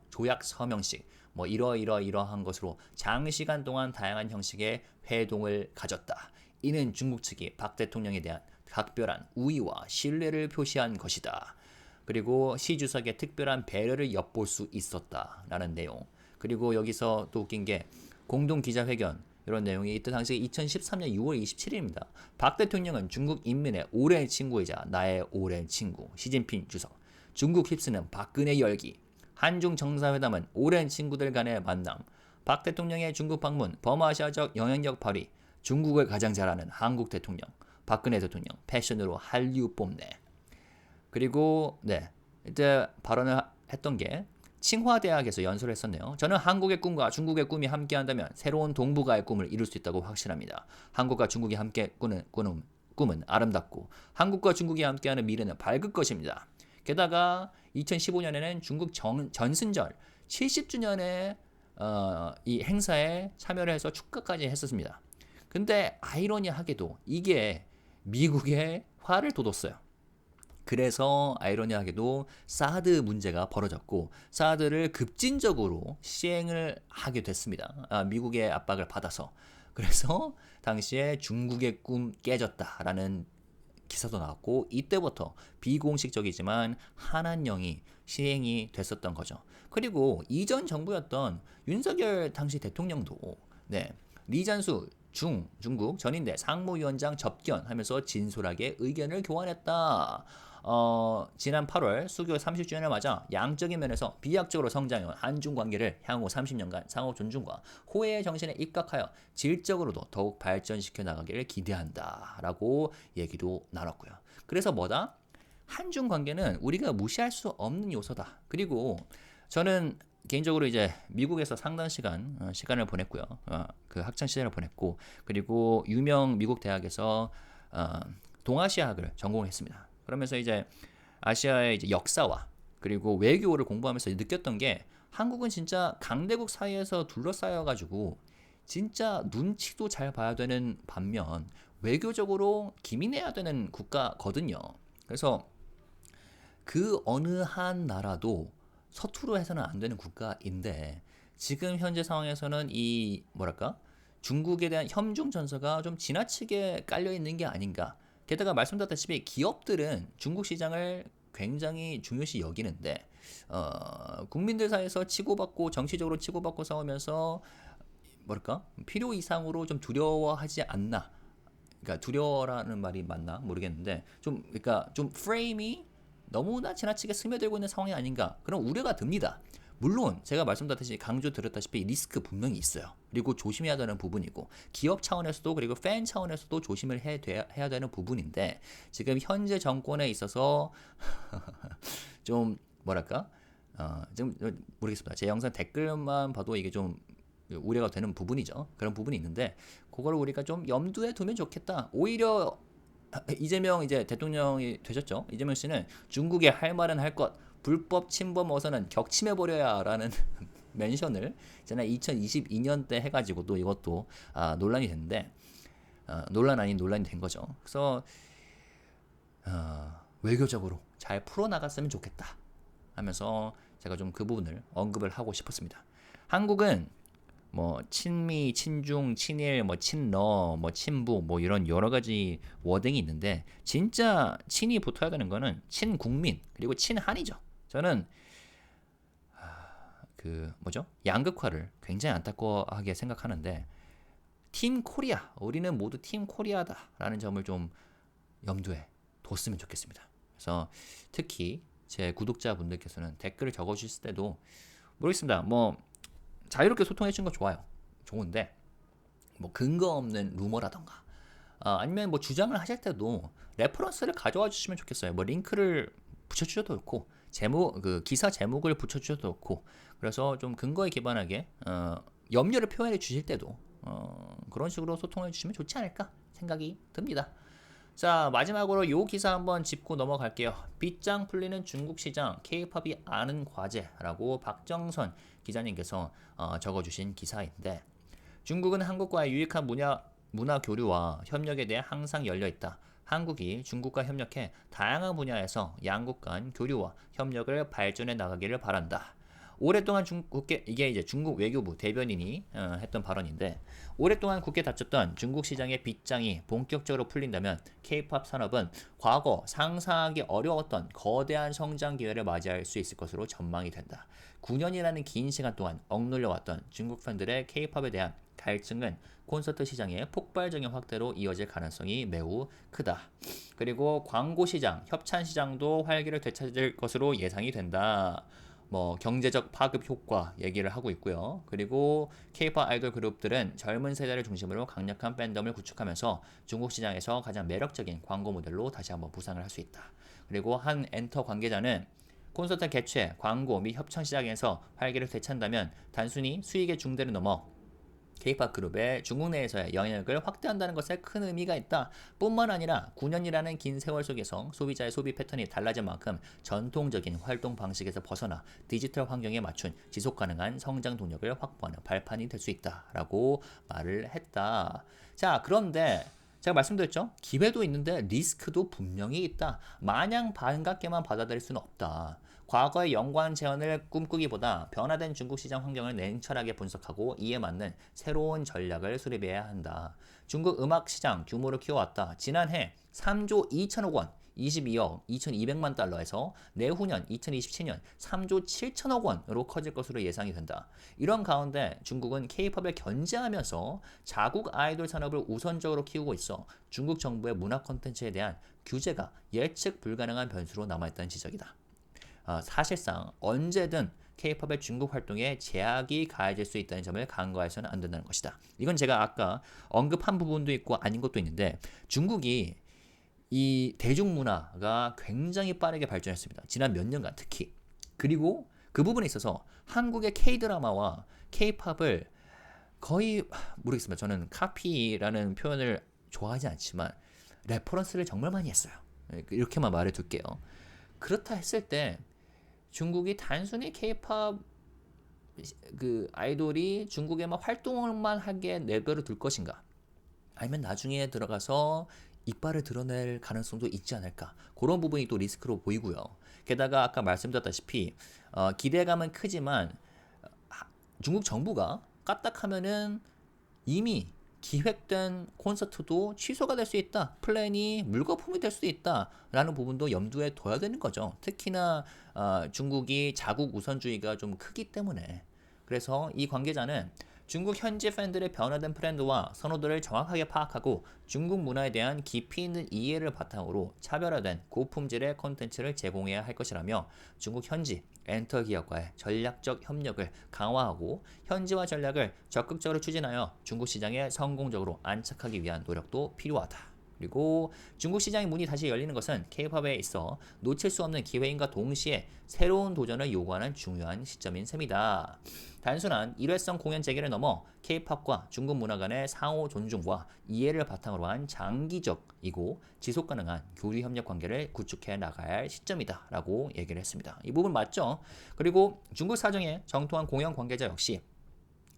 조약 서명식, 뭐 이러한 것으로 장시간 동안 다양한 형식의 회동을 가졌다. 이는 중국 측이 박 대통령에 대한 각별한 우위와 신뢰를 표시한 것이다. 그리고 시 주석의 특별한 배려를 엿볼 수 있었다라는 내용. 그리고 여기서 또 웃긴 게 공동 기자회견 이런 내용이 이때 당시 2013년 6월 27일입니다. 박 대통령은 중국 인민의 오랜 친구이자 나의 오랜 친구 시진핑 주석. 중국 휩쓰는 박근혜 열기. 한중 정상회담은 오랜 친구들 간의 만남. 박 대통령의 중국 방문, 범아시아적 영향력 발휘. 중국을 가장 잘하는 한국 대통령. 박근혜 대통령 패션으로 한류 뽐내. 그리고 이때 발언을 했던 게 칭화대학에서 연설을 했었네요. 저는 한국의 꿈과 중국의 꿈이 함께한다면 새로운 동북아의 꿈을 이룰 수 있다고 확신합니다. 한국과 중국이 함께 꾸는 꿈은 아름답고 한국과 중국이 함께하는 미래는 밝을 것입니다. 게다가 2015년에는 중국 전승절 70주년의 이 행사에 참여를 해서 축가까지 했었습니다. 근데 아이러니하게도 이게 미국의 화를 돋웠어요. 그래서 아이러니하게도 사드 문제가 벌어졌고 사드를 급진적으로 시행을 하게 됐습니다. 미국의 압박을 받아서. 그래서 당시에 중국의 꿈 깨졌다라는 기사도 나왔고 이때부터 비공식적이지만 한한령이 시행이 됐었던 거죠. 그리고 이전 정부였던 윤석열 당시 대통령도 리잔수 중국 전인대 상무위원장 접견하면서 진솔하게 의견을 교환했다. 지난 8월 수교 30주년을 맞아 양적인 면에서 비약적으로 성장해온 한중 관계를 향후 30년간 상호 존중과 호혜의 정신에 입각하여 질적으로도 더욱 발전시켜 나가기를 기대한다라고 얘기도 나눴고요. 그래서 한중 관계는 우리가 무시할 수 없는 요소다. 그리고 저는 개인적으로 이제 미국에서 상당 시간을 보냈고요. 그 학창 시절을 보냈고 그리고 유명 미국 대학에서 동아시아학을 전공했습니다. 그러면서 이제 아시아의 이제 역사와 그리고 외교를 공부하면서 느꼈던 게 한국은 진짜 강대국 사이에서 둘러싸여 가지고 진짜 눈치도 잘 봐야 되는 반면 외교적으로 기민해야 되는 국가거든요. 그래서 그 어느 한 나라도 서투르 해서는 안 되는 국가인데 지금 현재 상황에서는 이 뭐랄까 중국에 대한 협중 전서가 좀 지나치게 깔려 있는 게 아닌가. 게다가 말씀드렸다시피 기업들은 중국 시장을 굉장히 중요시 여기는데 국민들 사이에서 치고받고 정치적으로 치고받고 싸우면서 뭐랄까 필요 이상으로 좀 두려워하지 않나. 그러니까 두려워라는 말이 맞나 모르겠는데 좀 그러니까 좀 프레임이 너무나 지나치게 스며들고 있는 상황이 아닌가 그런 우려가 듭니다. 물론 제가 말씀드렸다시피 강조드렸다시피 리스크 분명히 있어요. 그리고 조심해야 되는 부분이고 기업 차원에서도 그리고 팬 차원에서도 조심을 해야 되는 부분인데 지금 현재 정권에 있어서 좀 뭐랄까 좀 모르겠습니다. 제 영상 댓글만 봐도 이게 좀 우려가 되는 부분이죠. 그런 부분이 있는데 그걸 우리가 좀 염두에 두면 좋겠다. 오히려 이재명 이제 대통령이 되셨죠. 이재명 씨는 중국에 할 말은 할 것, 불법 침범 어선은 격침해 버려야라는 멘션을 지난 2022년 때 해가지고 또 이것도 논란이 됐는데 논란 아닌 논란이 된 거죠. 그래서 외교적으로 잘 풀어나갔으면 좋겠다 하면서 제가 좀 그 부분을 언급을 하고 싶었습니다. 한국은 뭐 친미, 친중, 친일, 뭐 친러, 뭐 친북, 뭐 이런 여러 가지 워딩이 있는데 진짜 친이 붙어야 되는 거는 친국민 그리고 친한이죠. 저는 그 뭐죠? 양극화를 굉장히 안타까워하게 생각하는데 팀 코리아, 우리는 모두 팀 코리아다라는 점을 좀 염두에 뒀으면 좋겠습니다. 그래서 특히 제 구독자분들께서는 댓글을 적어주실 때도 모르겠습니다. 뭐 자유롭게 소통해 주는 거 좋아요. 좋은데 뭐 근거 없는 루머라던가 아니면 뭐 주장을 하실 때도 레퍼런스를 가져와 주시면 좋겠어요. 뭐 링크를 붙여주셔도 좋고 제목 그 기사 제목을 붙여주셔도 좋고 그래서 좀 근거에 기반하게 염려를 표현해 주실 때도 그런 식으로 소통해 주시면 좋지 않을까 생각이 듭니다. 자 마지막으로 요 기사 한번 짚고 넘어갈게요. 빗장 풀리는 중국 시장 K-팝이 아는 과제라고 박정선 기자님께서 적어주신 기사인데 중국은 한국과의 유익한 문화 교류와 협력에 대해 항상 열려 있다. 한국이 중국과 협력해 다양한 분야에서 양국 간 교류와 협력을 발전해 나가기를 바란다. 오랫동안 중국계 이게 이제 중국 외교부 대변인이 했던 발언인데 오랫동안 굳게 닫혔던 중국 시장의 빗장이 본격적으로 풀린다면 K-팝 산업은 과거 상상하기 어려웠던 거대한 성장 기회를 맞이할 수 있을 것으로 전망이 된다. 9년이라는 긴 시간 동안 억눌려왔던 중국 팬들의 K-팝에 대한 갈증은 콘서트 시장의 폭발적인 확대로 이어질 가능성이 매우 크다. 그리고 광고 시장, 협찬 시장도 활기를 되찾을 것으로 예상이 된다. 뭐 경제적 파급 효과 얘기를 하고 있고요. 그리고 K-팝 아이돌 그룹들은 젊은 세대를 중심으로 강력한 팬덤을 구축하면서 중국 시장에서 가장 매력적인 광고 모델로 다시 한번 부상을 할 수 있다. 그리고 한 엔터 관계자는 콘서트 개최, 광고 및 협찬 시장에서 활기를 되찾는다면 단순히 수익의 중대를 넘어 K-팝 그룹의 중국 내에서의 영향력을 확대한다는 것에 큰 의미가 있다. 뿐만 아니라 9년이라는 긴 세월 속에서 소비자의 소비 패턴이 달라진 만큼 전통적인 활동 방식에서 벗어나 디지털 환경에 맞춘 지속 가능한 성장 동력을 확보하는 발판이 될 수 있다라고 말을 했다. 자, 그런데 제가 말씀드렸죠? 기회도 있는데 리스크도 분명히 있다. 마냥 반갑게만 받아들일 수는 없다. 과거의 영광 재현을 꿈꾸기보다 변화된 중국 시장 환경을 냉철하게 분석하고 이에 맞는 새로운 전략을 수립해야 한다. 중국 음악 시장 규모를 키워왔다. 지난해 3조 2천억 원, 22억 2,200만 달러에서 내후년 2027년 3조 7천억 원으로 커질 것으로 예상이 된다. 이런 가운데 중국은 K-팝을 견제하면서 자국 아이돌 산업을 우선적으로 키우고 있어 중국 정부의 문화 콘텐츠에 대한 규제가 예측 불가능한 변수로 남아있다는 지적이다. 사실상 언제든 K-팝의 중국 활동에 제약이 가해질 수 있다는 점을 간과해서는 안 된다는 것이다. 이건 제가 아까 언급한 부분도 있고 아닌 것도 있는데 중국이 이 대중문화가 굉장히 빠르게 발전했습니다. 지난 몇 년간 특히. 그리고 그 부분에 있어서 한국의 K-드라마와 K-팝을 거의 모르겠습니다. 저는 카피라는 표현을 좋아하지 않지만 레퍼런스를 정말 많이 했어요. 이렇게만 말해둘게요. 그렇다 했을 때 중국이 단순히 K-팝 그 아이돌이 중국에만 활동만 하게 내버려 둘 것인가? 아니면 나중에 들어가서 이빨을 드러낼 가능성도 있지 않을까? 그런 부분이 또 리스크로 보이고요. 게다가 아까 말씀드렸다시피 기대감은 크지만 중국 정부가 까딱하면은 이미 기획된 콘서트도 취소가 될 수 있다. 플랜이 물거품이 될 수도 있다라는 부분도 염두에 둬야 되는 거죠. 특히나 중국이 자국 우선주의가 좀 크기 때문에. 그래서 이 관계자는 중국 현지 팬들의 변화된 트렌드와 선호도를 정확하게 파악하고 중국 문화에 대한 깊이 있는 이해를 바탕으로 차별화된 고품질의 콘텐츠를 제공해야 할 것이라며 중국 현지 엔터 기업과의 전략적 협력을 강화하고 현지화 전략을 적극적으로 추진하여 중국 시장에 성공적으로 안착하기 위한 노력도 필요하다. 그리고 중국 시장의 문이 다시 열리는 것은 K-팝에 있어 놓칠 수 없는 기회인과 동시에 새로운 도전을 요구하는 중요한 시점인 셈이다. 단순한 일회성 공연 재개를 넘어 K-팝과 중국 문화 간의 상호 존중과 이해를 바탕으로 한 장기적이고 지속 가능한 교류 협력 관계를 구축해 나가야 할 시점이다 라고 얘기를 했습니다. 이 부분 맞죠? 그리고 중국 사정에 정통한 공연 관계자 역시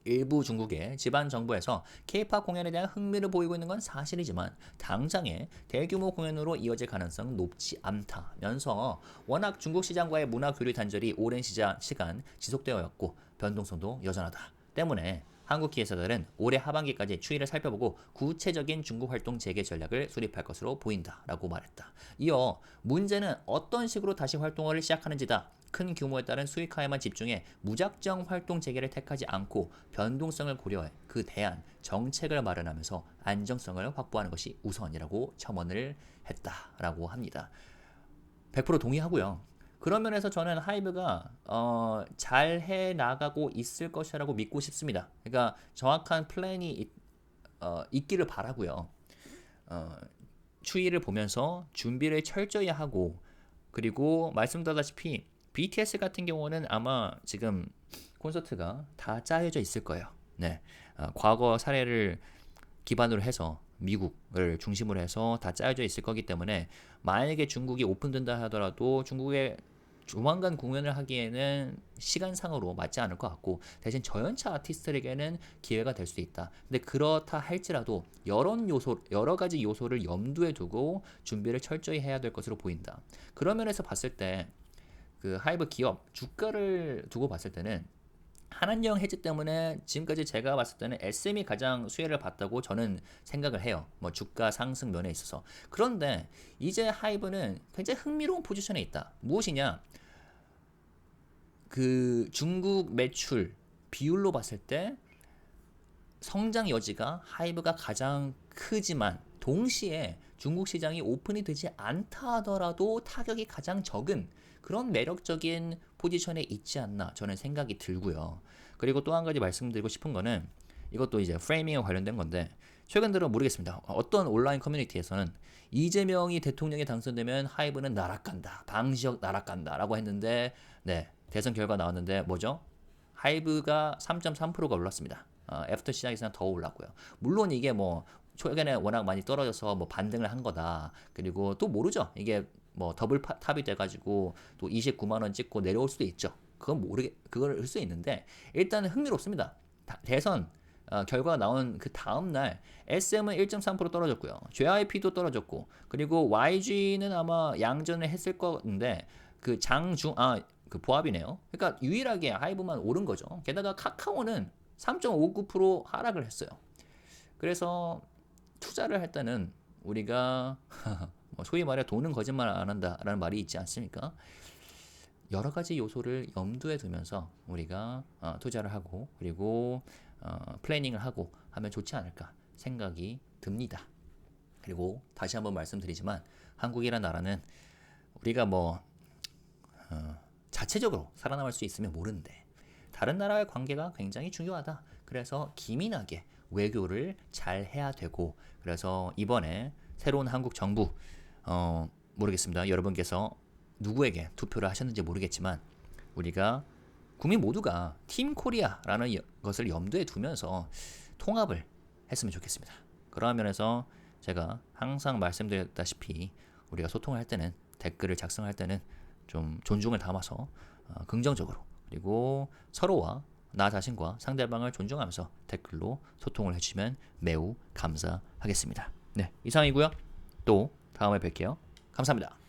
일부 중국의 지방 정부에서 K-팝 공연에 대한 흥미를 보이고 있는 건 사실이지만 당장의 대규모 공연으로 이어질 가능성은 높지 않다면서 워낙 중국 시장과의 문화 교류 단절이 오랜 시간 지속되어 왔고 변동성도 여전하다 때문에 한국 기획사들은 올해 하반기까지 추이를 살펴보고 구체적인 중국 활동 재개 전략을 수립할 것으로 보인다라고 말했다. 이어 문제는 어떤 식으로 다시 활동을 시작하는지다. 큰 규모에 따른 수익화에만 집중해 무작정 활동 재개를 택하지 않고 변동성을 고려해 그 대안, 정책을 마련하면서 안정성을 확보하는 것이 우선이라고 첨언을 했다라고 합니다. 100% 동의하고요. 그런 면에서 저는 하이브가 잘 해나가고 있을 것이라고 믿고 싶습니다. 그러니까 정확한 플랜이 있기를 바라고요. 추이를 보면서 준비를 철저히 하고 그리고 말씀드렸다시피 BTS 같은 경우는 아마 지금 콘서트가 다 짜여져 있을 거예요. 네, 과거 사례를 기반으로 해서 미국을 중심으로 해서 다 짜여져 있을 거기 때문에 만약에 중국이 오픈된다 하더라도 중국의 조만간 공연을 하기에는 시간상으로 맞지 않을 것 같고 대신 저연차 아티스트에게는 기회가 될 수 있다. 근데 그렇다 할지라도 여러 가지 요소를 염두에 두고 준비를 철저히 해야 될 것으로 보인다. 그런 면에서 봤을 때 그 하이브 기업 주가를 두고 봤을 때는 한한령 해지 때문에 지금까지 제가 봤을 때는 SM이 가장 수혜를 봤다고 저는 생각을 해요. 뭐 주가 상승 면에 있어서. 그런데 이제 하이브는 굉장히 흥미로운 포지션에 있다. 무엇이냐? 그 중국 매출 비율로 봤을 때 성장 여지가 하이브가 가장 크지만 동시에 중국 시장이 오픈이 되지 않다 하더라도 타격이 가장 적은 그런 매력적인 포지션에 있지 않나 저는 생각이 들고요. 그리고 또 한 가지 말씀드리고 싶은 거는 이것도 이제 프레이밍에 관련된 건데 최근 들어 모르겠습니다. 어떤 온라인 커뮤니티에서는 이재명이 대통령에 당선되면 하이브는 나락간다. 방시혁 나락간다. 라고 했는데 네, 대선 결과 나왔는데 뭐죠? 하이브가 3.3%가 올랐습니다. 애프터 시장에서는 더 올랐고요. 물론 이게 뭐 최근에 워낙 많이 떨어져서 뭐 반등을 한 거다. 그리고 또 모르죠. 이게 뭐 더블 탑이 돼가지고 또 29만 원 찍고 내려올 수도 있죠. 그걸 할 수 있는데 일단은 흥미롭습니다. 대선 결과가 나온 그 다음 날 SM은 1.3% 떨어졌고요. JYP도 떨어졌고 그리고 YG는 아마 양전을 했을 건데 그 그 보합이네요. 그러니까 유일하게 하이브만 오른 거죠. 게다가 카카오는 3.59% 하락을 했어요. 그래서 투자를 할 때는 우리가 소위 말해 돈은 거짓말 안 한다라는 말이 있지 않습니까? 여러 가지 요소를 염두에 두면서 우리가 투자를 하고 그리고 플래닝을 하고 하면 좋지 않을까 생각이 듭니다. 그리고 다시 한번 말씀드리지만 한국이란 나라는 우리가 뭐 자체적으로 살아남을 수 있으면 모르는데 다른 나라의 관계가 굉장히 중요하다. 그래서 기민하게 외교를 잘 해야 되고 그래서 이번에 새로운 한국 정부 모르겠습니다. 여러분께서 누구에게 투표를 하셨는지 모르겠지만 우리가 국민 모두가 팀 코리아라는 것을 염두에 두면서 통합을 했으면 좋겠습니다. 그러한 면에서 제가 항상 말씀드렸다시피 우리가 소통을 할 때는 댓글을 작성할 때는 좀 존중을 담아서 긍정적으로 그리고 서로와 나 자신과 상대방을 존중하면서 댓글로 소통을 해주시면 매우 감사하겠습니다. 네, 이상이고요. 또 다음에 뵐게요. 감사합니다.